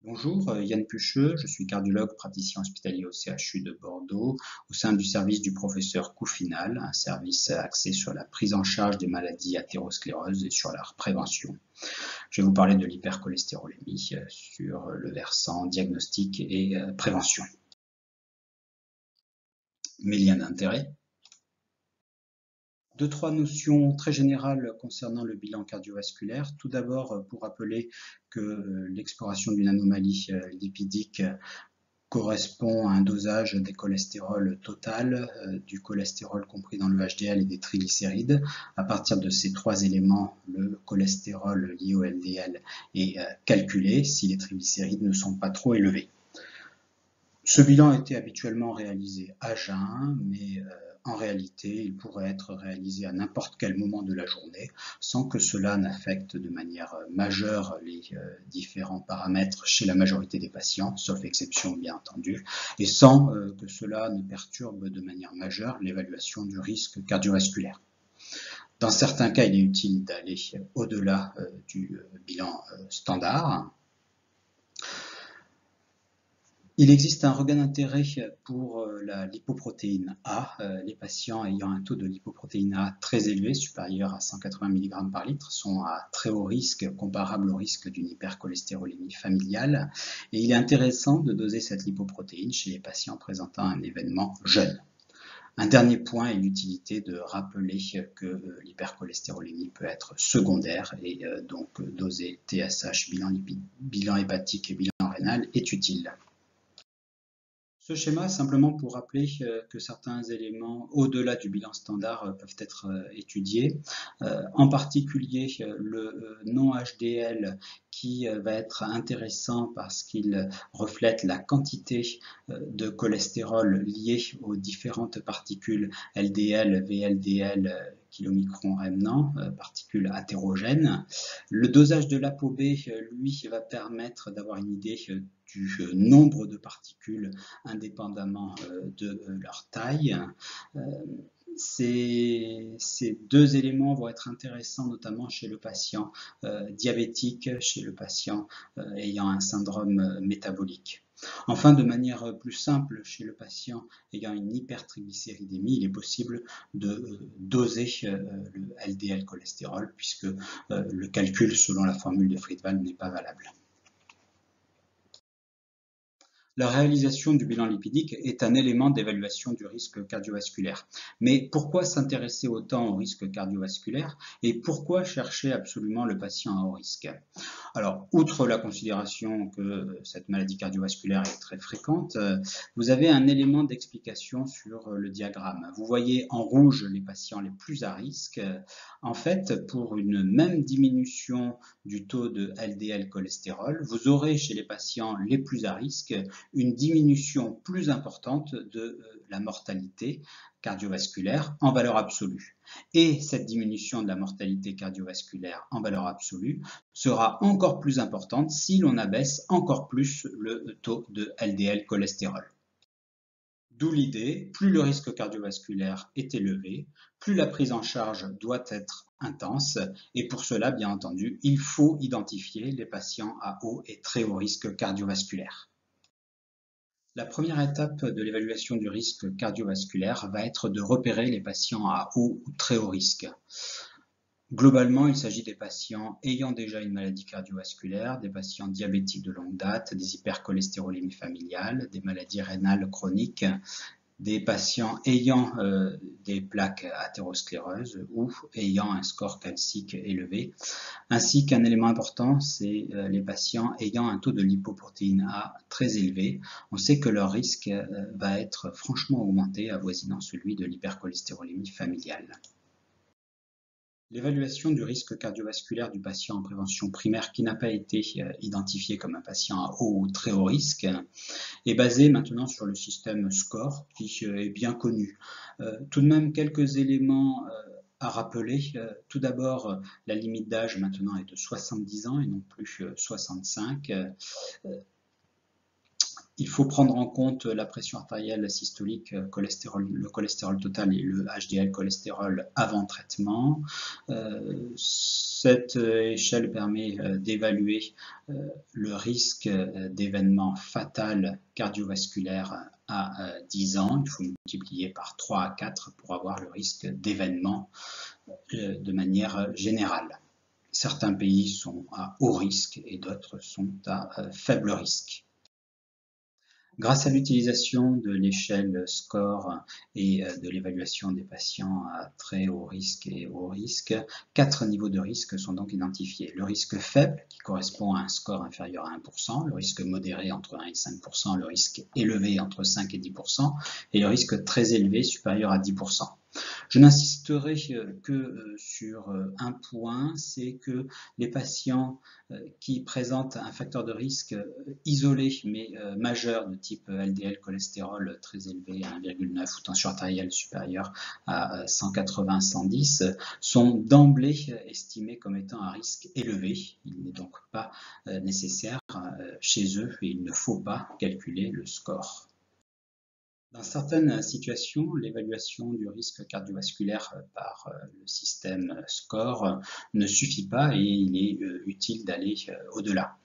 Bonjour, Yann Pucheux, je suis cardiologue praticien hospitalier au CHU de Bordeaux, au sein du service du professeur Coufinal, un service axé sur la prise en charge des maladies athéroscléreuses et sur leur prévention. Je vais vous parler de l'hypercholestérolémie sur le versant diagnostic et prévention. Mes liens d'intérêt. Deux, trois notions très générales concernant le bilan cardiovasculaire. Tout d'abord, pour rappeler que l'exploration d'une anomalie lipidique correspond à un dosage des cholestérols total, du cholestérol compris dans le HDL et des triglycérides. À partir de ces trois éléments, le cholestérol lié au LDL est calculé si les triglycérides ne sont pas trop élevés. Ce bilan était habituellement réalisé à jeun, mais en réalité, il pourrait être réalisé à n'importe quel moment de la journée, sans que cela n'affecte de manière majeure les différents paramètres chez la majorité des patients, sauf exception bien entendu, et sans que cela ne perturbe de manière majeure l'évaluation du risque cardiovasculaire. Dans certains cas, il est utile d'aller au-delà du bilan standard. Il existe un regain d'intérêt pour la lipoprotéine A. Les patients ayant un taux de lipoprotéine A très élevé, supérieur à 180 mg par litre, sont à très haut risque, comparable au risque d'une hypercholestérolémie familiale. Et il est intéressant de doser cette lipoprotéine chez les patients présentant un événement jeune. Un dernier point est l'utilité de rappeler que l'hypercholestérolémie peut être secondaire et donc doser TSH, bilan hépatique et bilan rénal est utile. Ce schéma, simplement pour rappeler que certains éléments au-delà du bilan standard peuvent être étudiés, en particulier le non-HDL qui va être intéressant parce qu'il reflète la quantité de cholestérol liée aux différentes particules LDL, VLDL, kilomicron rémanent, particules athérogènes. Le dosage de l'ApoB, lui, va permettre d'avoir une idée du nombre de particules indépendamment de leur taille. Ces deux éléments vont être intéressants notamment chez le patient diabétique, chez le patient ayant un syndrome métabolique. Enfin, de manière plus simple, chez le patient ayant une hypertriglycéridémie, il est possible de doser le LDL cholestérol puisque le calcul selon la formule de Friedewald n'est pas valable. La réalisation du bilan lipidique est un élément d'évaluation du risque cardiovasculaire. Mais pourquoi s'intéresser autant au risque cardiovasculaire et pourquoi chercher absolument le patient à haut risque? Alors, outre la considération que cette maladie cardiovasculaire est très fréquente, vous avez un élément d'explication sur le diagramme. Vous voyez en rouge les patients les plus à risque. En fait, pour une même diminution du taux de LDL cholestérol, vous aurez chez les patients les plus à risque une diminution plus importante de la mortalité cardiovasculaire en valeur absolue. Et cette diminution de la mortalité cardiovasculaire en valeur absolue sera encore plus importante si l'on abaisse encore plus le taux de LDL cholestérol. D'où l'idée, plus le risque cardiovasculaire est élevé, plus la prise en charge doit être intense et pour cela, bien entendu, il faut identifier les patients à haut et très haut risque cardiovasculaire. La première étape de l'évaluation du risque cardiovasculaire va être de repérer les patients à haut ou très haut risque. Globalement, il s'agit des patients ayant déjà une maladie cardiovasculaire, des patients diabétiques de longue date, des hypercholestérolémies familiales, des maladies rénales chroniques, des patients ayant des plaques athéroscléreuses ou ayant un score calcique élevé, ainsi qu'un élément important, c'est les patients ayant un taux de lipoprotéine A très élevé. On sait que leur risque va être franchement augmenté, avoisinant celui de l'hypercholestérolémie familiale. L'évaluation du risque cardiovasculaire du patient en prévention primaire qui n'a pas été identifié comme un patient à haut ou très haut risque est basée maintenant sur le système SCORE qui est bien connu. Tout de même, quelques éléments à rappeler. Tout d'abord, la limite d'âge maintenant est de 70 ans et non plus 65. Il faut prendre en compte la pression artérielle systolique, le cholestérol total et le HDL cholestérol avant traitement. Cette échelle permet d'évaluer le risque d'événement fatal cardiovasculaire à 10 ans. Il faut multiplier par 3 à 4 pour avoir le risque d'événement de manière générale. Certains pays sont à haut risque et d'autres sont à faible risque. Grâce à l'utilisation de l'échelle SCORE et de l'évaluation des patients à très haut risque et haut risque, 4 niveaux de risque sont donc identifiés. Le risque faible, qui correspond à un score inférieur à 1%, le risque modéré entre 1 et 5%, le risque élevé entre 5 et 10%, et le risque très élevé supérieur à 10%. Je n'insisterai que sur un point, c'est que les patients qui présentent un facteur de risque isolé mais majeur de type LDL cholestérol très élevé à 1,9 ou tension artérielle supérieure à 180-110 sont d'emblée estimés comme étant à risque élevé. Il n'est donc pas nécessaire chez eux et il ne faut pas calculer le score. Dans certaines situations, l'évaluation du risque cardiovasculaire par le système SCORE ne suffit pas et il est utile d'aller au-delà.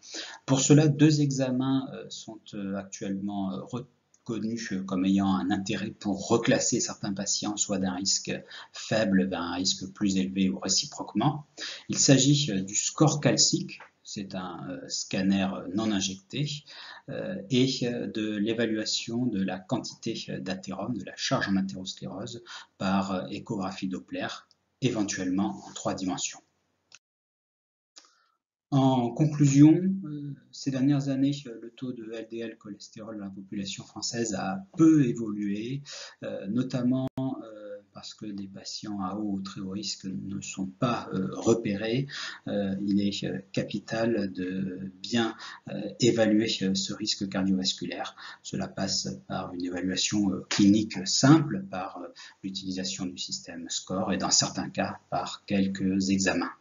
Pour cela, 2 examens sont actuellement reconnus comme ayant un intérêt pour reclasser certains patients soit d'un risque faible vers un risque plus élevé ou réciproquement. Il s'agit du score calcique. C'est un scanner non injecté et de l'évaluation de la quantité d'athérome, de la charge en athérosclérose par échographie Doppler, éventuellement en 3 dimensions. En conclusion, ces dernières années, le taux de LDL cholestérol dans la population française a peu évolué, notamment parce que des patients à haut ou très haut risque ne sont pas repérés. Il est capital de bien évaluer ce risque cardiovasculaire. Cela passe par une évaluation clinique simple, par l'utilisation du système SCORE et dans certains cas par quelques examens.